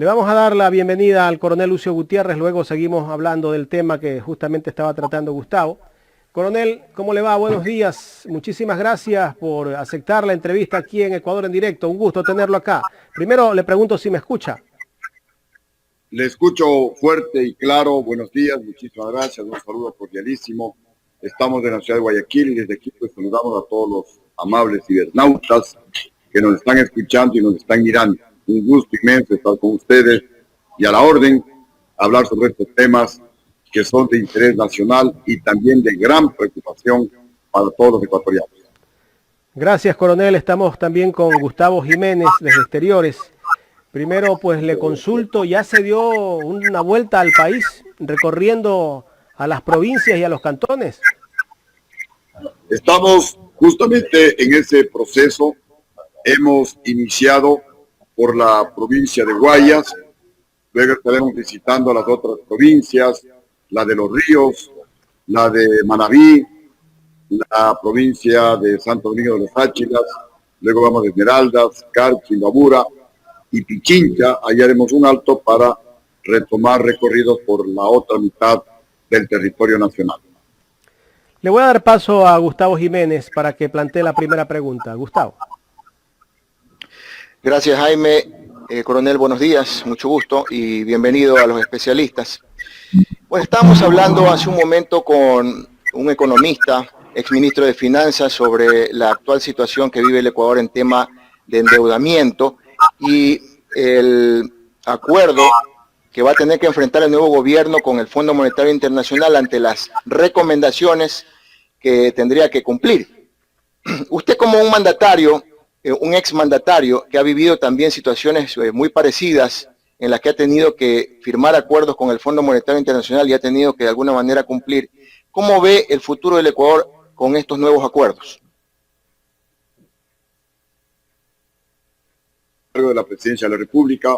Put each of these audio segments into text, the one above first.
Le vamos a dar la bienvenida al coronel Lucio Gutiérrez, luego seguimos hablando del tema que justamente estaba tratando Gustavo. Coronel, ¿cómo le va? Buenos días. Muchísimas gracias por aceptar la entrevista aquí en Ecuador en directo. Un gusto tenerlo acá. Primero le pregunto si me escucha. Le escucho fuerte y claro. Buenos días, muchísimas gracias. Un saludo cordialísimo. Estamos en la ciudad de Guayaquil y desde aquí pues saludamos a todos los amables cibernautas que nos están escuchando y nos están mirando. Un gusto inmenso estar con ustedes y a la orden hablar sobre estos temas que son de interés nacional y también de gran preocupación para todos los ecuatorianos. Gracias, coronel. Estamos también con Gustavo Jiménez desde Exteriores. Primero, pues le consulto, ¿ya se dio una vuelta al país recorriendo a las provincias y a los cantones? Estamos justamente en ese proceso. Hemos iniciado por la provincia de Guayas, luego estaremos visitando las otras provincias, la de Los Ríos, la de Manabí, la provincia de Santo Domingo de los Áchilas, luego vamos a Esmeraldas, Carchi, Imbabura y Pichincha. Ahí haremos un alto para retomar recorridos por la otra mitad del territorio nacional. Le voy a dar paso a Gustavo Jiménez para que plantee la primera pregunta. Gustavo. Gracias, Jaime. Coronel, buenos días, mucho gusto y bienvenido a los especialistas. Pues estábamos hablando hace un momento con un economista, exministro de Finanzas, sobre la actual situación que vive el Ecuador en tema de endeudamiento y el acuerdo que va a tener que enfrentar el nuevo gobierno con el Fondo Monetario Internacional ante las recomendaciones que tendría que cumplir. Usted como un mandatario, un exmandatario que ha vivido también situaciones muy parecidas en las que ha tenido que firmar acuerdos con el Fondo Monetario Internacional y ha tenido que de alguna manera cumplir, ¿cómo ve el futuro del Ecuador con estos nuevos acuerdos? De la presidencia de la República,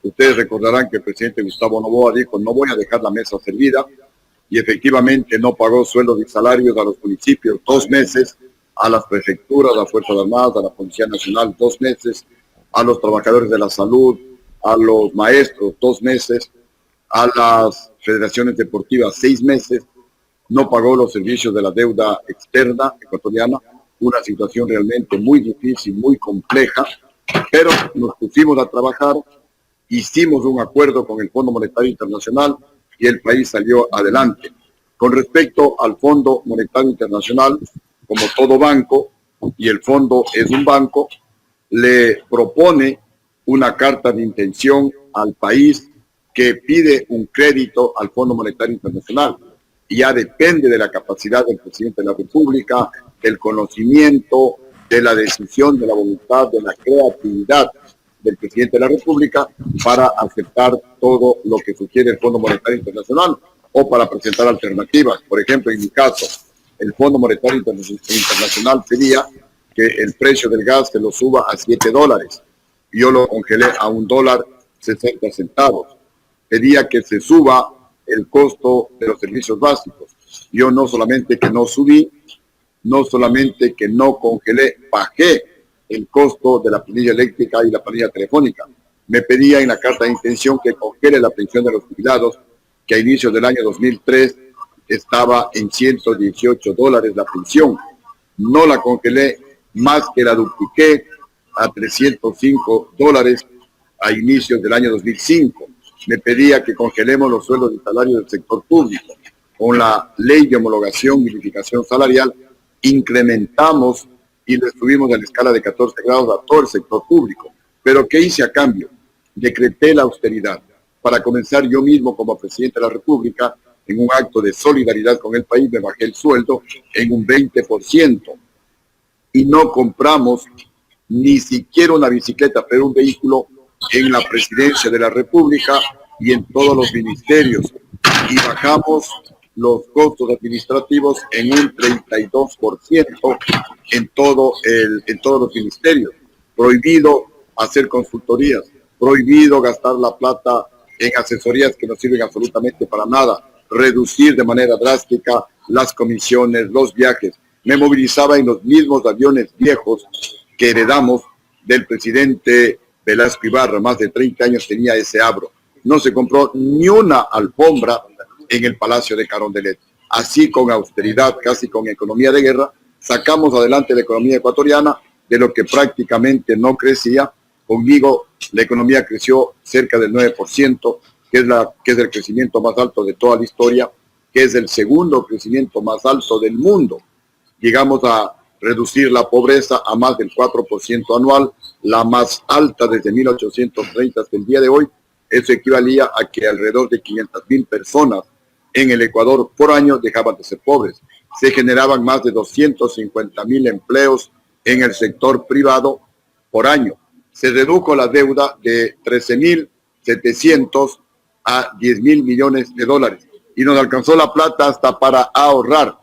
ustedes recordarán que el presidente Gustavo Noboa dijo: no voy a dejar la mesa servida, y efectivamente no pagó sueldos y salarios a los municipios 2 meses, a las prefecturas, a las Fuerzas Armadas, a la Policía Nacional 2 meses, a los trabajadores de la salud, a los maestros 2 meses, a las federaciones deportivas 6 meses, no pagó los servicios de la deuda externa ecuatoriana, una situación realmente muy difícil, muy compleja, pero nos pusimos a trabajar, hicimos un acuerdo con el Fondo Monetario Internacional y el país salió adelante. Con respecto al Fondo Monetario Internacional, como todo banco, y el fondo es un banco, le propone una carta de intención al país que pide un crédito al Fondo Monetario Internacional. Y ya depende de la capacidad del presidente de la República, del conocimiento, de la decisión, de la voluntad, de la creatividad del presidente de la República para aceptar todo lo que sugiere el Fondo Monetario Internacional o para presentar alternativas. Por ejemplo, en mi caso, el Fondo Monetario Internacional pedía que el precio del gas se lo suba a $7. Yo lo congelé a $1.60. Pedía que se suba el costo de los servicios básicos. Yo no solamente que no subí, no solamente que no congelé, bajé el costo de la planilla eléctrica y la planilla telefónica. Me pedía en la carta de intención que congele la pensión de los jubilados, que a inicios del año 2003 estaba en $118 la pensión. No la congelé, más que la dupliqué a $305 a inicios del año 2005. Me pedía que congelemos los sueldos y salarios del sector público. Con la ley de homologación y unificación salarial, incrementamos y le subimos a la escala de 14 grados a todo el sector público. Pero ¿qué hice a cambio? Decreté la austeridad. Para comenzar, yo mismo como presidente de la República, en un acto de solidaridad con el país, me bajé el sueldo en un 20%. Y no compramos ni siquiera una bicicleta, pero un vehículo en la presidencia de la República y en todos los ministerios. Y bajamos los costos administrativos en un 32% en todos los ministerios. Prohibido hacer consultorías, prohibido gastar la plata en asesorías que no sirven absolutamente para nada, reducir de manera drástica las comisiones, los viajes. Me movilizaba en los mismos aviones viejos que heredamos del presidente Velasco Ibarra, más de 30 años tenía ese abro. No se compró ni una alfombra en el Palacio de Carondelet. Así, con austeridad, casi con economía de guerra, sacamos adelante la economía ecuatoriana de lo que prácticamente no crecía. Conmigo la economía creció cerca del 9%, que es el crecimiento más alto de toda la historia, que es el segundo crecimiento más alto del mundo. Llegamos a reducir la pobreza a más del 4% anual, la más alta desde 1830 hasta el día de hoy. Eso equivalía a que alrededor de 500,000 personas en el Ecuador por año dejaban de ser pobres. Se generaban más de 250,000 empleos en el sector privado por año. Se redujo la deuda de 13,700 a 10,000 millones de dólares y nos alcanzó la plata hasta para ahorrar.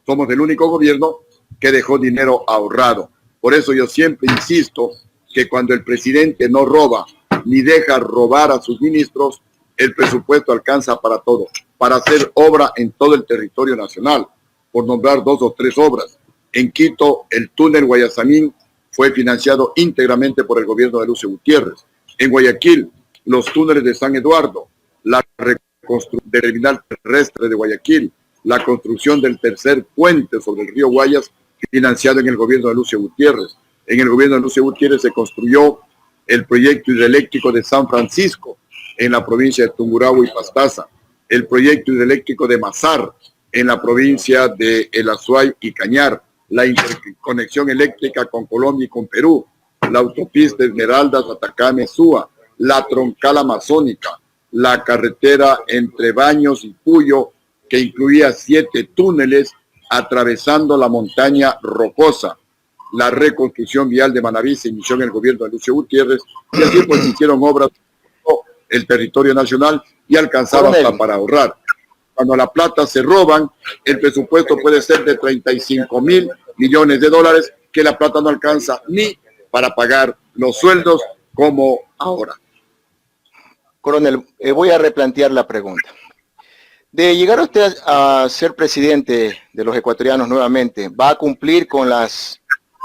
Somos el único gobierno que dejó dinero ahorrado. Por eso yo siempre insisto que cuando el presidente no roba ni deja robar a sus ministros, el presupuesto alcanza para todo, para hacer obra en todo el territorio nacional, por nombrar 2 o 3 obras. En Quito, el túnel Guayasamín fue financiado íntegramente por el gobierno de Lucio Gutiérrez. En Guayaquil, los túneles de San Eduardo, la reconstrucción del terminal terrestre de Guayaquil, la construcción del tercer puente sobre el río Guayas, financiado en el gobierno de Lucio Gutiérrez. En el gobierno de Lucio Gutiérrez se construyó el proyecto hidroeléctrico de San Francisco, en la provincia de Tungurahua y Pastaza, el proyecto hidroeléctrico de Mazar, en la provincia de El Azuay y Cañar, la interconexión eléctrica con Colombia y con Perú, la autopista Esmeraldas, Atacama, Súa, la troncal amazónica, la carretera entre Baños y Puyo, que incluía 7 túneles atravesando la montaña rocosa, la reconstrucción vial de Manaví se inició en el gobierno de Lucio Gutiérrez, y así pues hicieron obras en el territorio nacional y alcanzaba hasta para ahorrar. Cuando la plata se roban, el presupuesto puede ser de 35,000 millones de dólares, que la plata no alcanza ni para pagar los sueldos como ahora. Coronel, voy a replantear la pregunta. De llegar usted a ser presidente de los ecuatorianos nuevamente, ¿va a cumplir con las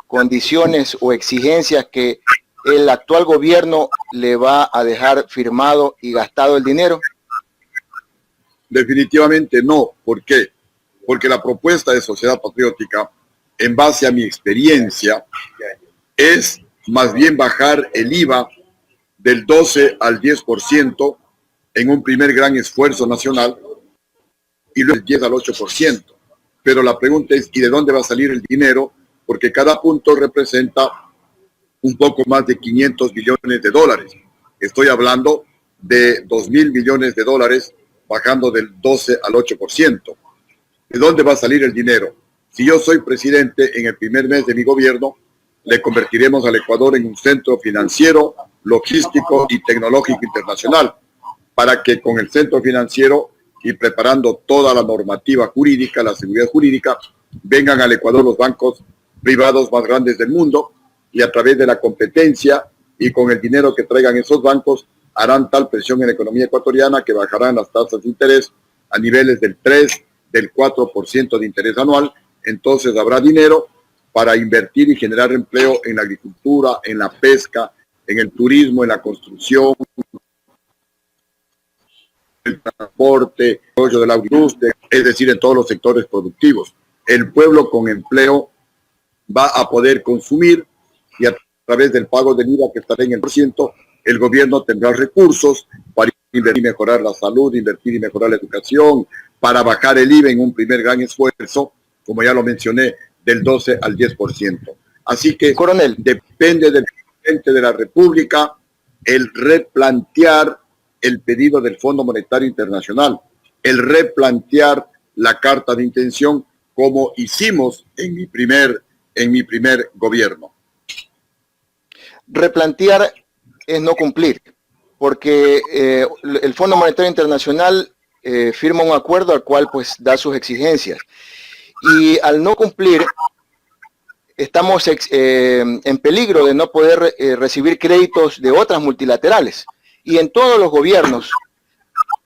condiciones o exigencias que el actual gobierno le va a dejar firmado y gastado el dinero? Definitivamente no. ¿Por qué? Porque la propuesta de Sociedad Patriótica, en base a mi experiencia, es más bien bajar el IVA del 12 al 10% en un primer gran esfuerzo nacional y luego del 10 al 8%. Pero la pregunta es, ¿y de dónde va a salir el dinero? Porque cada punto representa un poco más de 500 millones de dólares. Estoy hablando de 2,000 millones de dólares bajando del 12 al 8%. ¿De dónde va a salir el dinero? Si yo soy presidente, en el primer mes de mi gobierno, le convertiremos al Ecuador en un centro financiero, logístico y tecnológico internacional, para que con el centro financiero y preparando toda la normativa jurídica, la seguridad jurídica, vengan al Ecuador los bancos privados más grandes del mundo y a través de la competencia y con el dinero que traigan esos bancos harán tal presión en la economía ecuatoriana que bajarán las tasas de interés a niveles del 3, del 4% de interés anual. Entonces habrá dinero para invertir y generar empleo en la agricultura, en la pesca, en el turismo, en la construcción, el transporte, el desarrollo de la industria, es decir, en todos los sectores productivos. El pueblo con empleo va a poder consumir y a través del pago del IVA que estará en el %, el gobierno tendrá recursos para invertir y mejorar la salud, invertir y mejorar la educación, para bajar el IVA en un primer gran esfuerzo, como ya lo mencioné, del 12 al 10%. Así que, Coronel, depende del presidente de la República el replantear el pedido del Fondo Monetario Internacional, el replantear la carta de intención como hicimos en mi primer gobierno. Replantear es no cumplir, porque el Fondo Monetario Internacional firma un acuerdo al cual pues da sus exigencias, y al no cumplir estamos en peligro de no poder recibir créditos de otras multilaterales, y en todos los gobiernos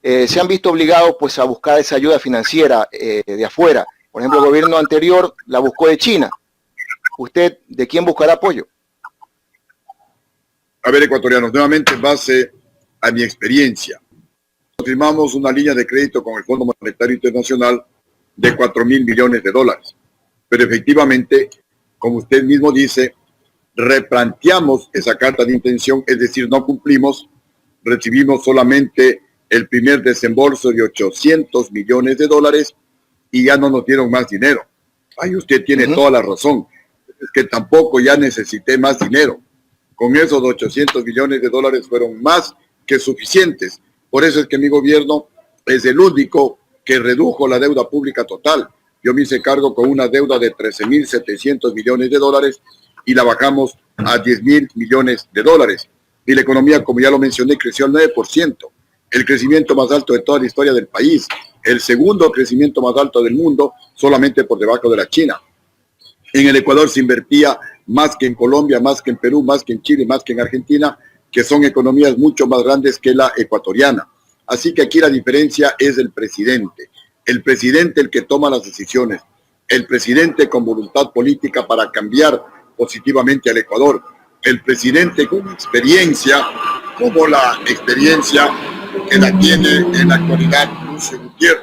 se han visto obligados pues a buscar esa ayuda financiera de afuera. Por ejemplo, el gobierno anterior la buscó de China. ¿Usted de quién buscará apoyo? A ver, ecuatorianos, nuevamente en base a mi experiencia. Firmamos una línea de crédito con el Fondo Monetario Internacional de 4.000 millones de dólares. Pero efectivamente, como usted mismo dice, replanteamos esa carta de intención, es decir, no cumplimos, recibimos solamente el primer desembolso de 800 millones de dólares y ya no nos dieron más dinero. Ahí usted tiene toda la razón. Es que tampoco ya necesité más dinero. Con esos 800 millones de dólares fueron más que suficientes. Por eso es que mi gobierno es el único que redujo la deuda pública total. Yo me hice cargo con una deuda de 13.700 millones de dólares y la bajamos a 10.000 millones de dólares. Y la economía, como ya lo mencioné, creció al 9%. El crecimiento más alto de toda la historia del país. El segundo crecimiento más alto del mundo, solamente por debajo de la China. En el Ecuador se invertía más que en Colombia, más que en Perú, más que en Chile, más que en Argentina, que son economías mucho más grandes que la ecuatoriana. Así que aquí la diferencia es el presidente. El presidente el que toma las decisiones. El presidente con voluntad política para cambiar positivamente al Ecuador. El presidente con experiencia, como la experiencia que la tiene en la actualidad Lucio Gutiérrez.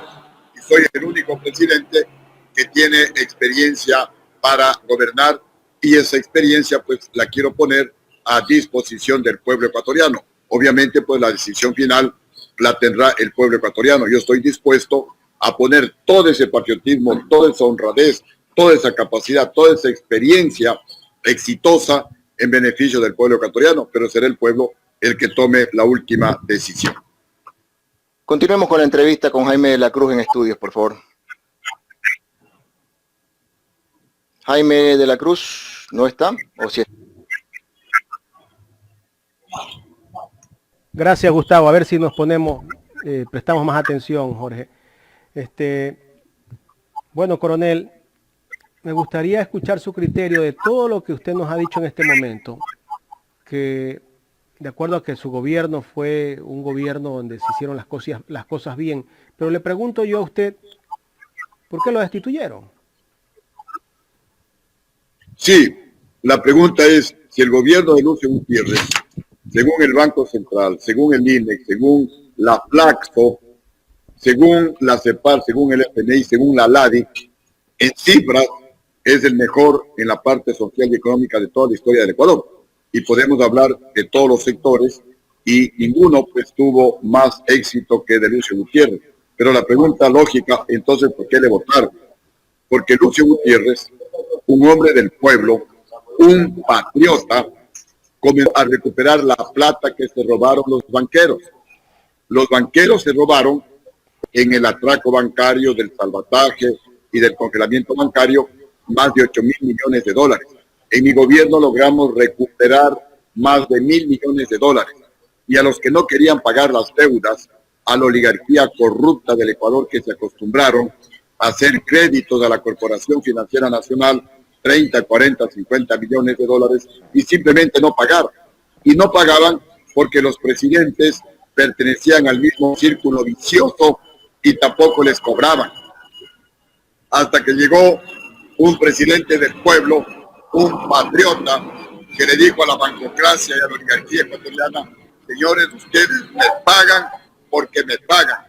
Y soy el único presidente que tiene experiencia para gobernar y esa experiencia pues la quiero poner a disposición del pueblo ecuatoriano. Obviamente pues la decisión final la tendrá el pueblo ecuatoriano. Yo estoy dispuesto a poner todo ese patriotismo, toda esa honradez, toda esa capacidad, toda esa experiencia exitosa en beneficio del pueblo ecuatoriano, pero será el pueblo el que tome la última decisión. Continuemos con la entrevista con Jaime de la Cruz en estudios, por favor. Jaime de la Cruz, ¿no está? ¿O sí? Gracias, Gustavo. A ver si nos ponemos, prestamos más atención, Jorge. Bueno, coronel, me gustaría escuchar su criterio de todo lo que usted nos ha dicho en este momento, que de acuerdo a que su gobierno fue un gobierno donde se hicieron las cosas bien, pero le pregunto yo a usted, ¿por qué lo destituyeron? Sí, la pregunta es si el gobierno de Lucio Gutiérrez, según el Banco Central, según el INEC, según la Flaxo, según la CEPAL, según el FMI, según la LADI, en cifras es el mejor en la parte social y económica de toda la historia del Ecuador. Y podemos hablar de todos los sectores y ninguno pues tuvo más éxito que de Lucio Gutiérrez. Pero la pregunta lógica, entonces, ¿por qué le votaron? Porque Lucio Gutiérrez, un hombre del pueblo, un patriota, comenzó a recuperar la plata que se robaron los banqueros. Los banqueros se robaron en el atraco bancario, del salvataje y del congelamiento bancario más de 8.000 millones de dólares. En mi gobierno logramos recuperar más de 1.000 millones de dólares. Y a los que no querían pagar las deudas, a la oligarquía corrupta del Ecuador que se acostumbraron a hacer créditos a la Corporación Financiera Nacional, 30, 40, 50 millones de dólares, y simplemente no pagar. Y no pagaban porque los presidentes pertenecían al mismo círculo vicioso y tampoco les cobraban. Hasta que llegó un presidente del pueblo, un patriota, que le dijo a la bancocracia y a la oligarquía ecuatoriana: señores, ustedes me pagan porque me pagan.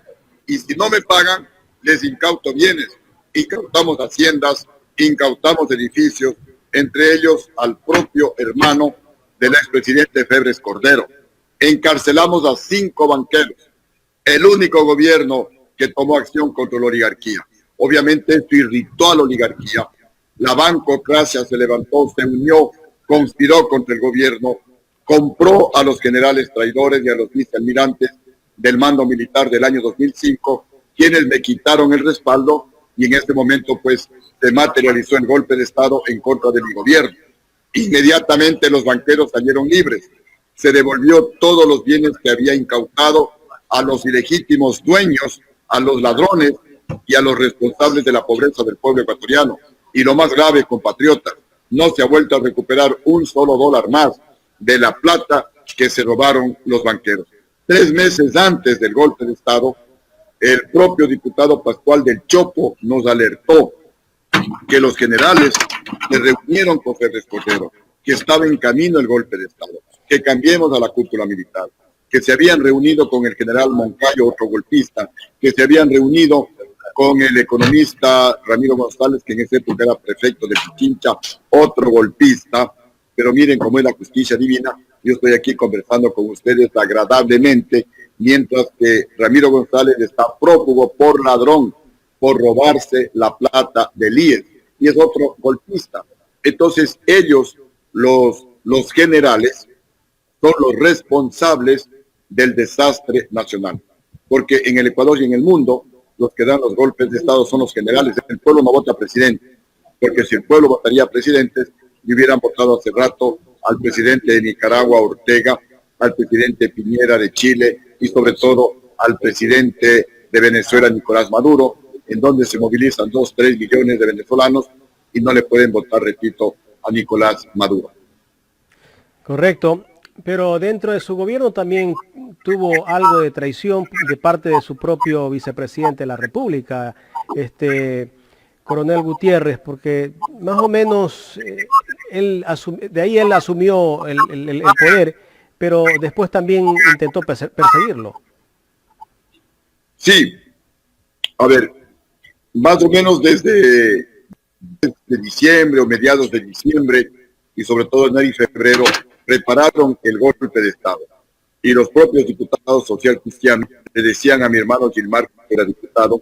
Y si no me pagan, les incauto bienes. Incautamos haciendas, incautamos edificios, entre ellos al propio hermano del expresidente Febres Cordero. Encarcelamos a 5 banqueros. El único gobierno que tomó acción contra la oligarquía. Obviamente esto irritó a la oligarquía. La bancocracia se levantó, se unió, conspiró contra el gobierno, compró a los generales traidores y a los vicealmirantes del mando militar del año 2005, quienes me quitaron el respaldo, y en este momento pues se materializó el golpe de Estado en contra de mi gobierno. Inmediatamente los banqueros salieron libres. Se devolvió todos los bienes que había incautado a los ilegítimos dueños, a los ladrones y a los responsables de la pobreza del pueblo ecuatoriano. Y lo más grave, compatriotas, no se ha vuelto a recuperar un solo dólar más de la plata que se robaron los banqueros. 3 meses antes del golpe de Estado, el propio diputado Pascual del Chopo nos alertó que los generales se reunieron con Febres Cordero, que estaba en camino el golpe de Estado. que cambiemos a la cúpula militar, que se habían reunido con el general Moncayo, otro golpista, que se habían reunido con el economista Ramiro González, que en esa época era prefecto de Pichincha, otro golpista. Pero miren cómo es la justicia divina. Yo estoy aquí conversando con ustedes agradablemente, mientras que Ramiro González está prófugo por ladrón, por robarse la plata del IES, y es otro golpista. Entonces ellos, los generales, son los responsables del desastre nacional, porque en el Ecuador y en el mundo los que dan los golpes de Estado son los generales. El pueblo no vota presidente, porque si el pueblo votaría presidentes, y hubieran votado hace rato al presidente de Nicaragua, Ortega, al presidente Piñera de Chile y sobre todo al presidente de Venezuela, Nicolás Maduro, en donde se movilizan 2-3 millones de venezolanos y no le pueden votar, repito, a Nicolás Maduro. Correcto, pero dentro de su gobierno también tuvo algo de traición de parte de su propio vicepresidente de la República, Coronel Gutiérrez, porque más o menos de ahí él asumió el poder, pero después también intentó perseguirlo. Sí, a ver, más o menos desde diciembre o mediados de diciembre y sobre todo enero y febrero prepararon el golpe de Estado. Y los propios diputados social cristianos le decían a mi hermano Gilmar, que era diputado,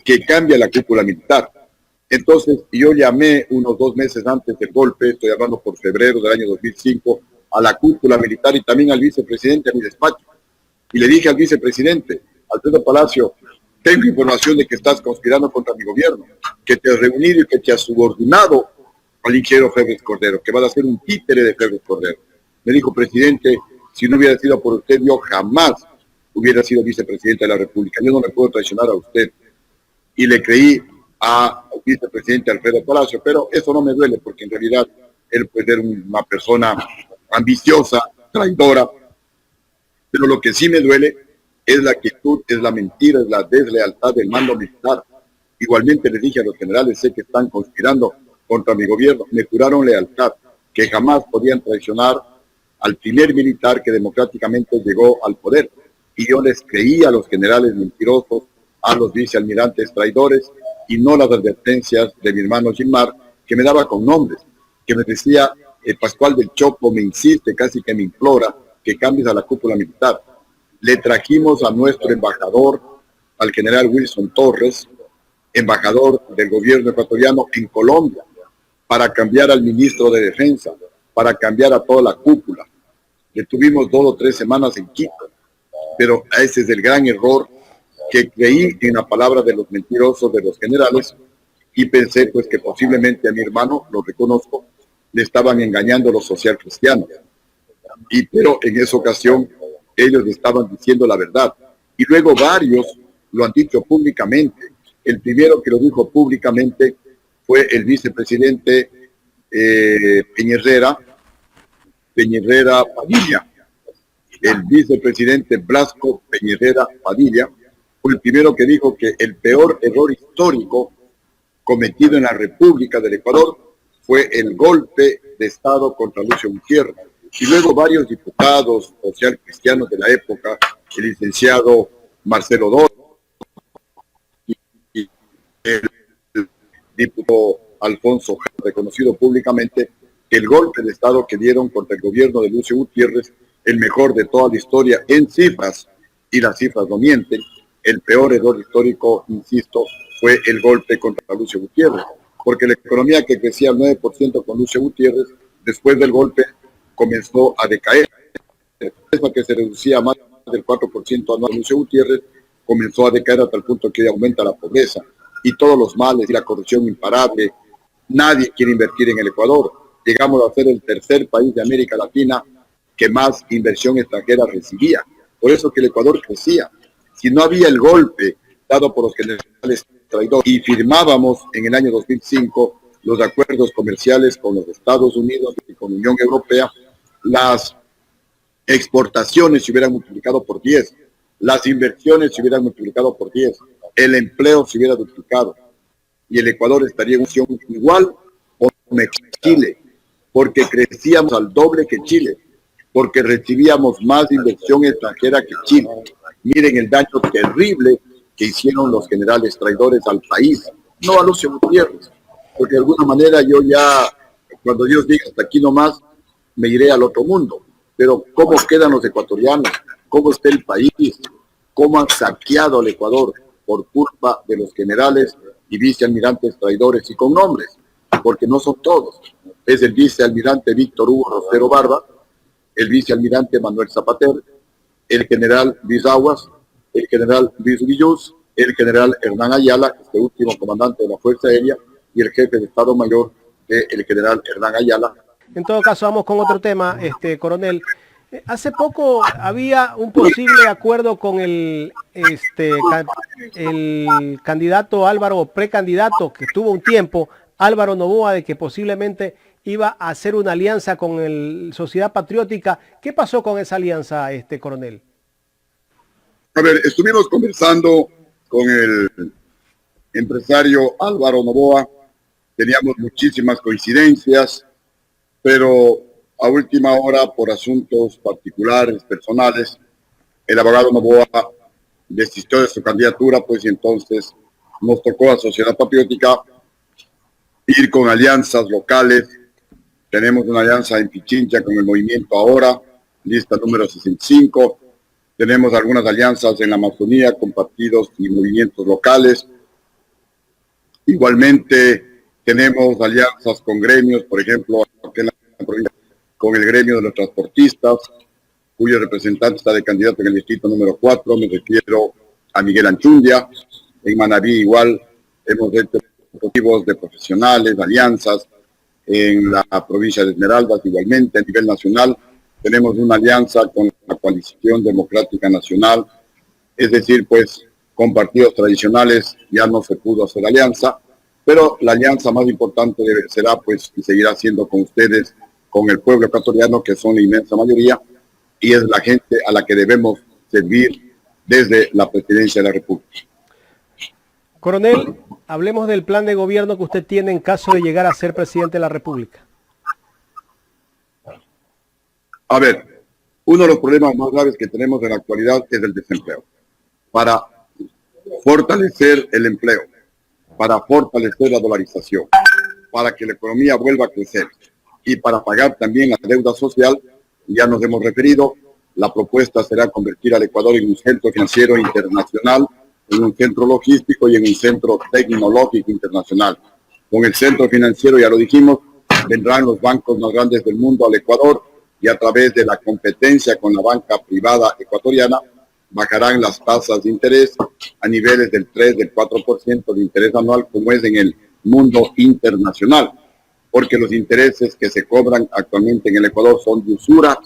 que cambia la cúpula militar. Entonces yo llamé unos 2 meses antes del golpe, estoy hablando por febrero del año 2005, a la cúpula militar y también al vicepresidente a mi despacho. Y le dije al vicepresidente, Alfredo Palacio, tengo información de que estás conspirando contra mi gobierno, que te has reunido y que te has subordinado al ingeniero Febres Cordero, que vas a ser un títere de Febres Cordero. Me dijo, presidente, si no hubiera sido por usted, yo jamás hubiera sido vicepresidente de la República. Yo no me puedo traicionar a usted. Y le creí al vicepresidente Alfredo Palacio, pero eso no me duele, porque en realidad él puede ser una persona ambiciosa, traidora, pero lo que sí me duele es la actitud, es la mentira, es la deslealtad del mando militar. Igualmente les dije a los generales, sé que están conspirando contra mi gobierno, me juraron lealtad, que jamás podían traicionar al primer militar que democráticamente llegó al poder. Y yo les creí a los generales mentirosos, a los vicealmirantes traidores, y no las advertencias de mi hermano Gilmar, que me daba con nombres, que me decía, Pascual del Chopo me insiste, casi que me implora, que cambies a la cúpula militar. Le trajimos a nuestro embajador, al general Wilson Torres, embajador del gobierno ecuatoriano en Colombia, para cambiar al ministro de Defensa, para cambiar a toda la cúpula. Le tuvimos 2 o 3 semanas en Quito, pero ese es el gran error, que creí en la palabra de los mentirosos de los generales y pensé pues que posiblemente a mi hermano, lo reconozco, le estaban engañando los social cristianos. Pero en esa ocasión ellos le estaban diciendo la verdad. Y luego varios lo han dicho públicamente. El primero que lo dijo públicamente fue el vicepresidente Peñerrera Padilla. El vicepresidente Blasco Peñerrera Padilla fue el primero que dijo que el peor error histórico cometido en la República del Ecuador fue el golpe de Estado contra Lucio Gutiérrez. Y luego varios diputados social cristianos de la época, el licenciado Marcelo Dor, y el diputado Alfonso, reconocido públicamente, que el golpe de Estado que dieron contra el gobierno de Lucio Gutiérrez, el mejor de toda la historia en cifras, y las cifras no mienten, el peor error histórico, insisto, fue el golpe contra Lucio Gutiérrez, porque la economía que crecía al 9% con Lucio Gutiérrez, después del golpe comenzó a decaer. Esa que se reducía más del 4% anual Lucio Gutiérrez, comenzó a decaer hasta el punto que aumenta la pobreza y todos los males y la corrupción imparable. Nadie quiere invertir en el Ecuador. Llegamos a ser el tercer país de América Latina que más inversión extranjera recibía. Por eso que el Ecuador crecía. Si no había el golpe dado por los generales traidores y firmábamos en el año 2005 los acuerdos comerciales con los Estados Unidos y con la Unión Europea, las exportaciones se hubieran multiplicado por 10, las inversiones se hubieran multiplicado por 10, el empleo se hubiera duplicado y el Ecuador estaría en una situación igual o mejor que Chile, porque crecíamos al doble que Chile. porque recibíamos más inversión extranjera que Chile. Miren el daño terrible que hicieron los generales traidores al país, no a Lucio Gutiérrez, porque de alguna manera yo ya, cuando Dios diga hasta aquí nomás, me iré al otro mundo. Pero ¿cómo quedan los ecuatorianos? ¿Cómo está el país? ¿Cómo han saqueado al Ecuador por culpa de los generales y vicealmirantes traidores y con nombres? Porque no son todos. Es el vicealmirante Víctor Hugo Rosero Barba, el vicealmirante Manuel Zapater, el general Luis Aguas, el general Luis Villús, el general Hernán Ayala, este último comandante de la Fuerza Aérea, y el jefe de Estado Mayor, el general Hernán Ayala. En todo caso, vamos con otro tema, coronel. Hace poco había un posible acuerdo con el candidato Álvaro, o precandidato, que tuvo un tiempo, Álvaro Noboa, de que posiblemente iba a hacer una alianza con el Sociedad Patriótica. ¿Qué pasó con esa alianza, coronel? A ver, estuvimos conversando con el empresario Álvaro Noboa, teníamos muchísimas coincidencias, pero a última hora, por asuntos particulares, personales, el abogado Noboa desistió de su candidatura, pues, y entonces nos tocó a Sociedad Patriótica ir con alianzas locales. Tenemos una alianza en Pichincha con el Movimiento Ahora, lista número 65. Tenemos algunas alianzas en la Amazonía con partidos y movimientos locales. Igualmente tenemos alianzas con gremios, por ejemplo, aquí en la provincia, con el gremio de los transportistas, cuyo representante está de candidato en el distrito número 4, me refiero a Miguel Anchundia. En Manabí igual hemos hecho objetivos de profesionales, alianzas. En la provincia de Esmeraldas igualmente, a nivel nacional, tenemos una alianza con la Coalición Democrática Nacional, es decir, pues con partidos tradicionales ya no se pudo hacer alianza, pero la alianza más importante será pues y seguirá siendo con ustedes, con el pueblo ecuatoriano, que son la inmensa mayoría, y es la gente a la que debemos servir desde la presidencia de la República. Coronel, hablemos del plan de gobierno que usted tiene en caso de llegar a ser presidente de la República. A ver, uno de los problemas más graves que tenemos en la actualidad es el desempleo. Para fortalecer el empleo, para fortalecer la dolarización, para que la economía vuelva a crecer y para pagar también la deuda social, ya nos hemos referido, la propuesta será convertir al Ecuador en un centro financiero internacional, en un centro logístico y en un centro tecnológico internacional. Con el centro financiero, ya lo dijimos, vendrán los bancos más grandes del mundo al Ecuador y a través de la competencia con la banca privada ecuatoriana bajarán las tasas de interés a niveles del 3, del 4% de interés anual, como es en el mundo internacional, porque los intereses que se cobran actualmente en el Ecuador son de usura,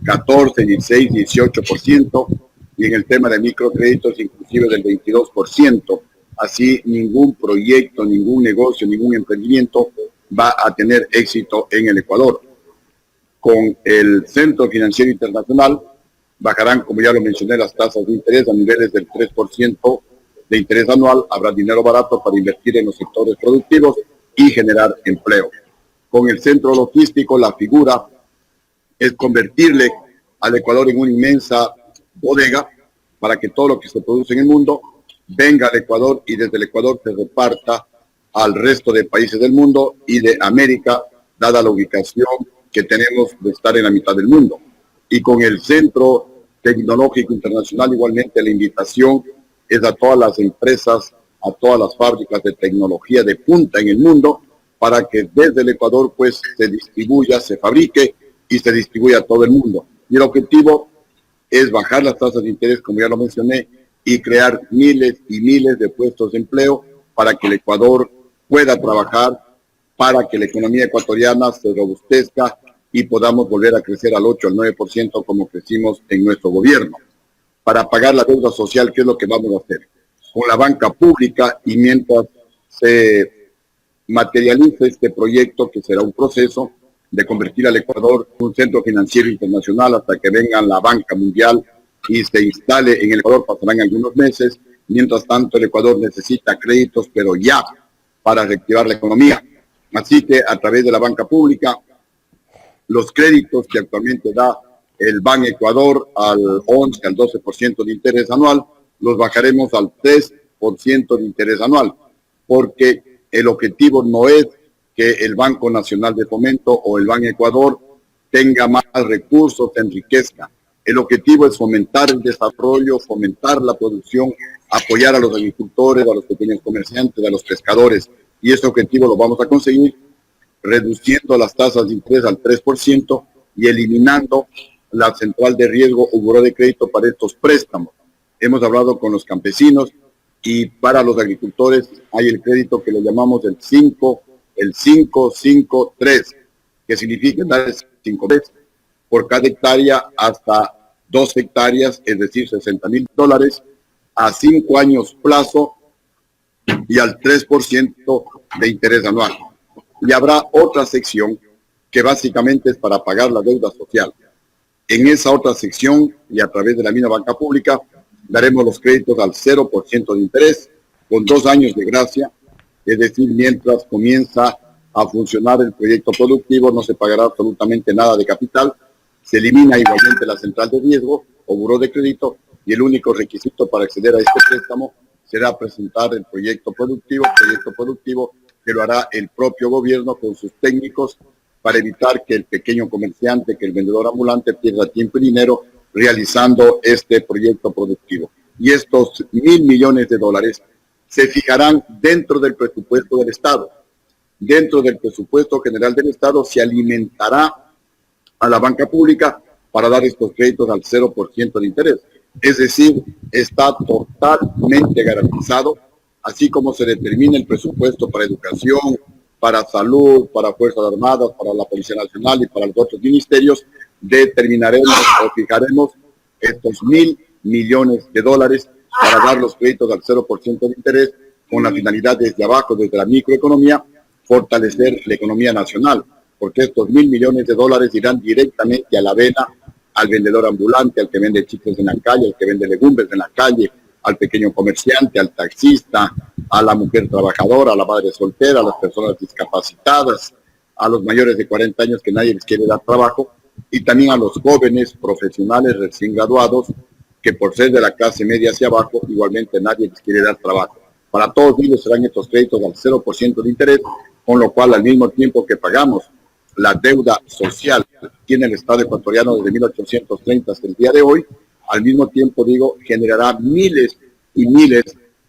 14, 16, 18%, y en el tema de microcréditos inclusive del 22%. Así ningún proyecto, ningún negocio, ningún emprendimiento va a tener éxito en el Ecuador. Con el Centro Financiero Internacional bajarán, como ya lo mencioné, las tasas de interés a niveles del 3% de interés anual. Habrá dinero barato para invertir en los sectores productivos y generar empleo. Con el centro logístico, la figura es convertirle al Ecuador en una inmensa bodega para que todo lo que se produce en el mundo venga al Ecuador y desde el Ecuador se reparta al resto de países del mundo y de América, dada la ubicación que tenemos de estar en la mitad del mundo. Y con el Centro Tecnológico Internacional igualmente la invitación es a todas las empresas, a todas las fábricas de tecnología de punta en el mundo, para que desde el Ecuador pues se distribuya, se fabrique y se distribuya a todo el mundo. Y el objetivo es bajar las tasas de interés, como ya lo mencioné, y crear miles y miles de puestos de empleo para que el Ecuador pueda trabajar, para que la economía ecuatoriana se robustezca y podamos volver a crecer al 8, al 9% como crecimos en nuestro gobierno. Para pagar la deuda social, ¿qué es lo que vamos a hacer? Con la banca pública, y mientras se materialice este proyecto, que será un proceso de convertir al Ecuador en un centro financiero internacional hasta que venga la banca mundial y se instale en el Ecuador, pasarán algunos meses. Mientras tanto, el Ecuador necesita créditos, pero ya, para reactivar la economía. Así que a través de la banca pública, los créditos que actualmente da el Ban Ecuador al 11, al 12% de interés anual, los bajaremos al 3% de interés anual, porque el objetivo no es que el Banco Nacional de Fomento o el Ban Ecuador tenga más recursos, se enriquezca. El objetivo es fomentar el desarrollo, fomentar la producción, apoyar a los agricultores, a los pequeños comerciantes, a los pescadores. Y ese objetivo lo vamos a conseguir reduciendo las tasas de interés al 3% y eliminando la central de riesgo o buró de crédito para estos préstamos. Hemos hablado con los campesinos y para los agricultores hay el crédito que lo llamamos el 553, que significa dar 5 veces por cada hectárea hasta 2 hectáreas, es decir, $60,000 a 5 años plazo y al 3% de interés anual. Y habrá otra sección que básicamente es para pagar la deuda social. En esa otra sección y a través de la misma banca pública daremos los créditos al 0% de interés con 2 años de gracia, es decir, mientras comienza a funcionar el proyecto productivo no se pagará absolutamente nada de capital, se elimina igualmente la central de riesgo o buró de crédito y el único requisito para acceder a este préstamo será presentar el proyecto productivo que lo hará el propio gobierno con sus técnicos para evitar que el pequeño comerciante, que el vendedor ambulante pierda tiempo y dinero realizando este proyecto productivo. Y estos $1,000 millones se fijarán dentro del presupuesto del Estado. Dentro del presupuesto general del Estado se alimentará a la banca pública para dar estos créditos al 0% de interés. Es decir, está totalmente garantizado, así como se determina el presupuesto para educación, para salud, para Fuerzas Armadas, para la Policía Nacional y para los otros ministerios, determinaremos o fijaremos estos $1,000 millones para dar los créditos al 0% de interés con la finalidad desde abajo, desde la microeconomía, fortalecer la economía nacional, porque estos $1,000 millones irán directamente a la vena, al vendedor ambulante, al que vende chicles en la calle, al que vende legumbres en la calle, al pequeño comerciante, al taxista, a la mujer trabajadora, a la madre soltera, a las personas discapacitadas, a los mayores de 40 años que nadie les quiere dar trabajo, y también a los jóvenes profesionales recién graduados, que por ser de la clase media hacia abajo, igualmente nadie les quiere dar trabajo. Para todos ellos serán estos créditos al 0% de interés, con lo cual al mismo tiempo que pagamos la deuda social que tiene el Estado ecuatoriano desde 1830 hasta el día de hoy, al mismo tiempo, generará miles y miles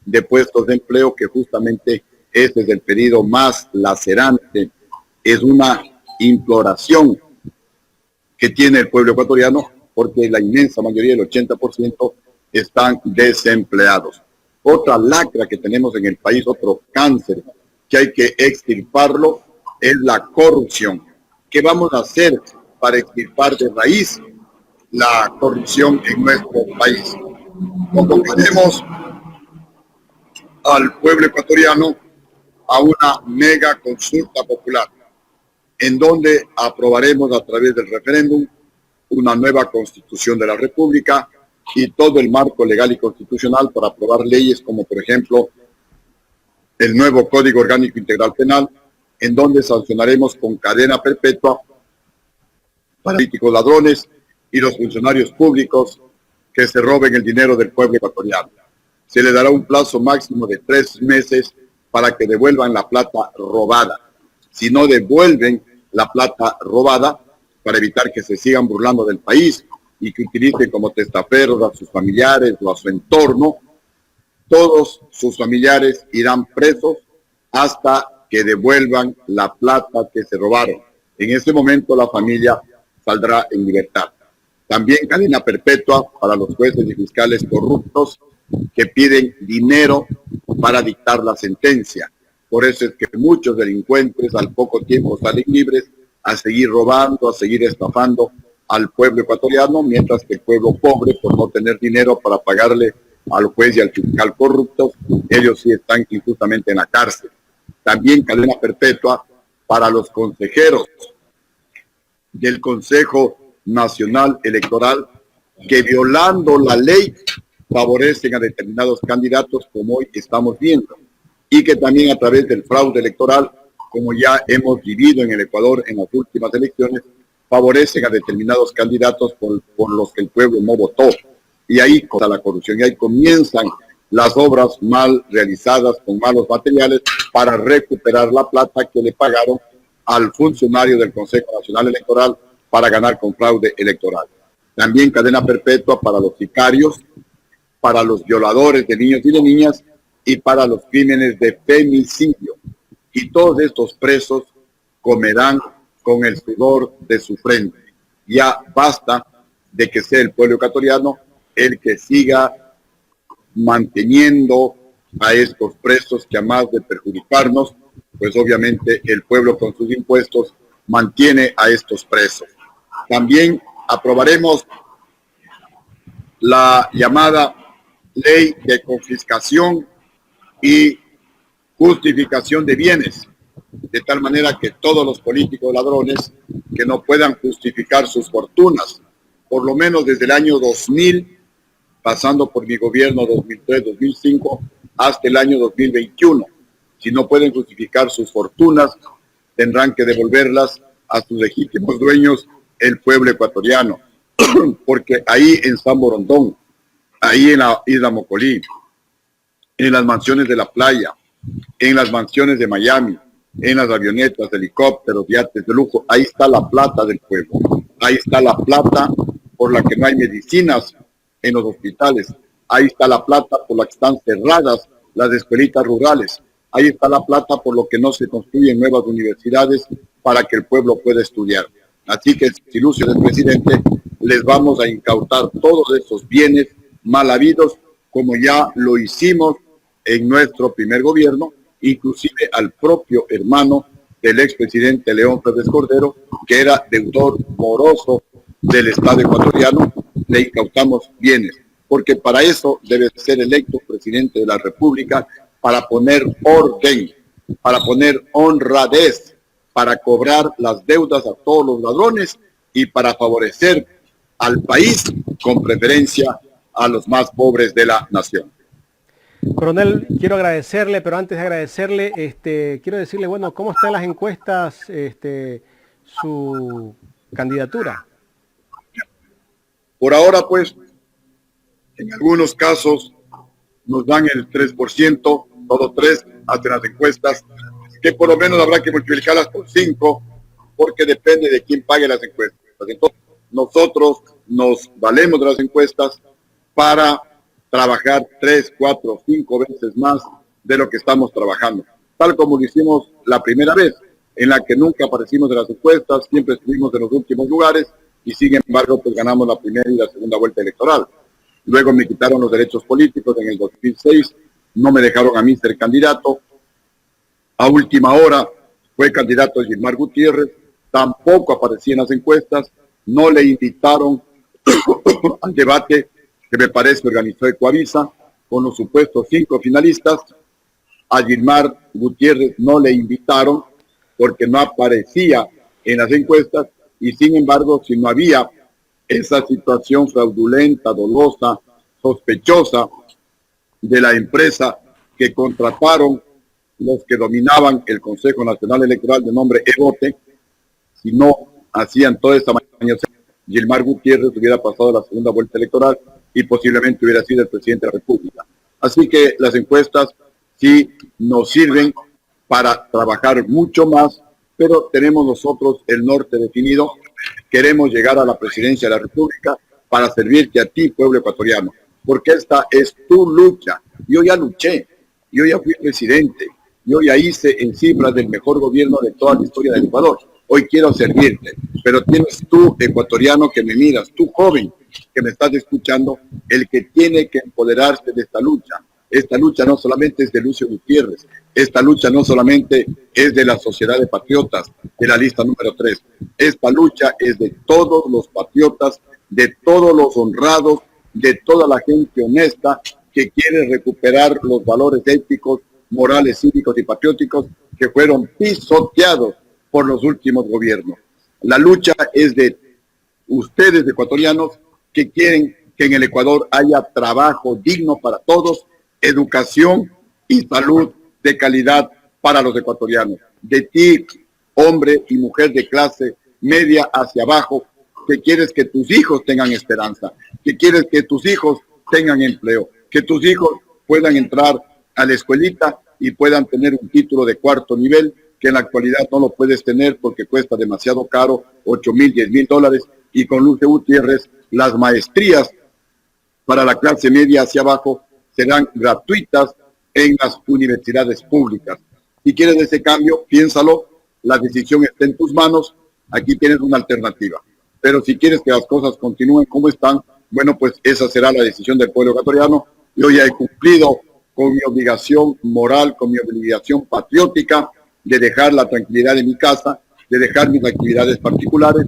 de puestos de empleo, que justamente este es el pedido más lacerante, es una imploración que tiene el pueblo ecuatoriano, porque la inmensa mayoría, el 80%, están desempleados. Otra lacra que tenemos en el país, otro cáncer que hay que extirparlo, es la corrupción. ¿Qué vamos a hacer para extirpar de raíz la corrupción en nuestro país? Convocaremos al pueblo ecuatoriano a una mega consulta popular, en donde aprobaremos a través del referéndum una nueva constitución de la República y todo el marco legal y constitucional para aprobar leyes como, por ejemplo, el nuevo Código Orgánico Integral Penal, en donde sancionaremos con cadena perpetua para políticos ladrones y los funcionarios públicos que se roben el dinero del pueblo ecuatoriano. Se le dará un plazo máximo de 3 meses para que devuelvan la plata robada. Si no devuelven la plata robada, para evitar que se sigan burlando del país y que utilicen como testaferros a sus familiares o a su entorno, todos sus familiares irán presos hasta que devuelvan la plata que se robaron. En ese momento la familia saldrá en libertad. También cadena perpetua para los jueces y fiscales corruptos que piden dinero para dictar la sentencia. Por eso es que muchos delincuentes al poco tiempo salen libres a seguir robando, a seguir estafando al pueblo ecuatoriano, mientras que el pueblo pobre, por no tener dinero para pagarle al juez y al fiscal corruptos, ellos sí están injustamente en la cárcel. También cadena perpetua para los consejeros del Consejo Nacional Electoral que, violando la ley, favorecen a determinados candidatos, como hoy estamos viendo, y que también a través del fraude electoral, como ya hemos vivido en el Ecuador en las últimas elecciones, favorecen a determinados candidatos por los que el pueblo no votó. Y ahí comienza la corrupción, y ahí comienzan las obras mal realizadas con malos materiales para recuperar la plata que le pagaron al funcionario del Consejo Nacional Electoral para ganar con fraude electoral. También cadena perpetua para los sicarios, para los violadores de niños y de niñas y para los crímenes de femicidio. Y todos estos presos comerán con el sudor de su frente. Ya basta de que sea el pueblo ecuatoriano el que siga manteniendo a estos presos que, a más de perjudicarnos, pues obviamente el pueblo con sus impuestos mantiene a estos presos. También aprobaremos la llamada ley de confiscación y justificación de bienes, de tal manera que todos los políticos ladrones que no puedan justificar sus fortunas, por lo menos desde el año 2000, pasando por mi gobierno 2003-2005 hasta el año 2021. Si no pueden justificar sus fortunas, tendrán que devolverlas a sus legítimos dueños, el pueblo ecuatoriano. Porque ahí en San Borondón, ahí en la isla Mocolí, en las mansiones de la playa, en las mansiones de Miami, en las avionetas, helicópteros, yates de lujo, ahí está la plata del pueblo. Ahí está la plata por la que no hay medicinas en los hospitales. Ahí está la plata por la que están cerradas las escuelitas rurales. Ahí está la plata por lo que no se construyen nuevas universidades para que el pueblo pueda estudiar. Así que, si Lucio es presidente, les vamos a incautar todos esos bienes mal habidos, como ya lo hicimos en nuestro primer gobierno, inclusive al propio hermano del expresidente León Febres Cordero, que era deudor moroso del Estado ecuatoriano, le incautamos bienes, porque para eso debe ser electo presidente de la República, para poner orden, para poner honradez, para cobrar las deudas a todos los ladrones y para favorecer al país con preferencia a los más pobres de la nación. Coronel, quiero agradecerle, pero antes de agradecerle, quiero decirle, bueno, ¿cómo están las encuestas, su candidatura? Por ahora, pues, en algunos casos nos dan el 3%, todo 3, hacen las encuestas, que por lo menos habrá que multiplicarlas por 5, porque depende de quién pague las encuestas. Entonces, nosotros nos valemos de las encuestas para trabajar 3, 4, 5 veces más de lo que estamos trabajando. Tal como lo hicimos la primera vez, en la que nunca aparecimos en las encuestas, siempre estuvimos en los últimos lugares y sin embargo pues ganamos la primera y la segunda vuelta electoral. Luego me quitaron los derechos políticos en el 2006, no me dejaron a mí ser candidato. A última hora fue candidato Gilmar Gutiérrez, tampoco aparecía en las encuestas, no le invitaron al debate que me parece organizó Ecuavisa con los supuestos 5 finalistas. A Gilmar Gutiérrez no le invitaron porque no aparecía en las encuestas y sin embargo, si no había esa situación fraudulenta, dolosa, sospechosa de la empresa que contrataron los que dominaban el Consejo Nacional Electoral de nombre EVOTE, si no hacían toda esa mañana, Gilmar Gutiérrez hubiera pasado la segunda vuelta electoral y posiblemente hubiera sido el presidente de la República. Así que las encuestas sí nos sirven para trabajar mucho más, pero tenemos nosotros el norte definido. Queremos llegar a la presidencia de la República para servirte a ti, pueblo ecuatoriano, porque esta es tu lucha. Yo ya luché, yo ya fui presidente, yo ya hice en cifras del mejor gobierno de toda la historia del Ecuador. Hoy quiero servirte, pero tienes tú, ecuatoriano, que me miras, tú, joven, que me estás escuchando, el que tiene que empoderarse de esta lucha. Esta lucha no solamente es de Lucio Gutiérrez, esta lucha no solamente es de la Sociedad de Patriotas, de la lista número 3. Esta lucha es de todos los patriotas, de todos los honrados, de toda la gente honesta que quiere recuperar los valores éticos, morales, cívicos y patrióticos que fueron pisoteados por los últimos gobiernos. La lucha es de ustedes, ecuatorianos, que quieren que en el Ecuador haya trabajo digno para todos, educación y salud de calidad para los ecuatorianos. De ti, hombre y mujer de clase media hacia abajo, que quieres que tus hijos tengan esperanza, que quieres que tus hijos tengan empleo, que tus hijos puedan entrar a la escuelita y puedan tener un título de cuarto nivel, que en la actualidad no lo puedes tener porque cuesta demasiado caro, 8,000, 10,000 dólares, y con Lucio Gutiérrez las maestrías para la clase media hacia abajo serán gratuitas en las universidades públicas. Si quieres ese cambio, piénsalo, la decisión está en tus manos, aquí tienes una alternativa. Pero si quieres que las cosas continúen como están, bueno, pues esa será la decisión del pueblo ecuatoriano. Yo ya he cumplido con mi obligación moral, con mi obligación patriótica de dejar la tranquilidad de mi casa, de dejar mis actividades particulares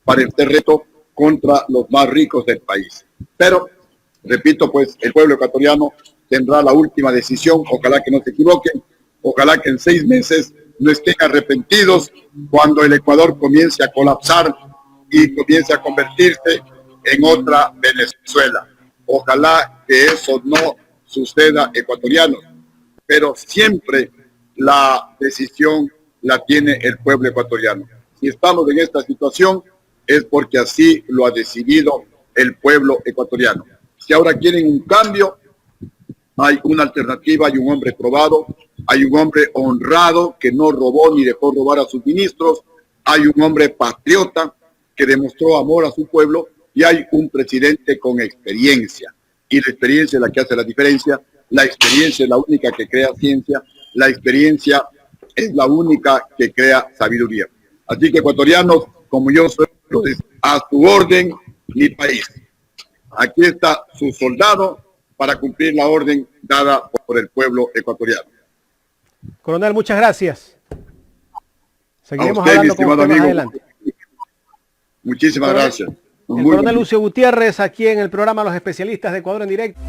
para este reto contra los más ricos del país. Pero, repito, pues el pueblo ecuatoriano tendrá la última decisión, ojalá que no se equivoquen, ojalá que en 6 meses no estén arrepentidos cuando el Ecuador comience a colapsar y comience a convertirse en otra Venezuela. Ojalá que eso no suceda, ecuatorianos, pero siempre la decisión la tiene el pueblo ecuatoriano. Si estamos en esta situación es porque así lo ha decidido el pueblo ecuatoriano. Si ahora quieren un cambio, hay una alternativa, hay un hombre probado, hay un hombre honrado que no robó ni dejó robar a sus ministros, hay un hombre patriota que demostró amor a su pueblo y hay un presidente con experiencia. Y la experiencia es la que hace la diferencia, la experiencia es la única que crea ciencia, la experiencia es la única que crea sabiduría. Así que ecuatorianos, como yo soy, a su orden, mi país. Aquí está su soldado para cumplir la orden dada por el pueblo ecuatoriano. Coronel, muchas gracias. Seguiremos usted, hablando con usted más adelante. Muchísimas gracias. El coronel Lucio Gutiérrez aquí en el programa Los Especialistas de Ecuador en Directo.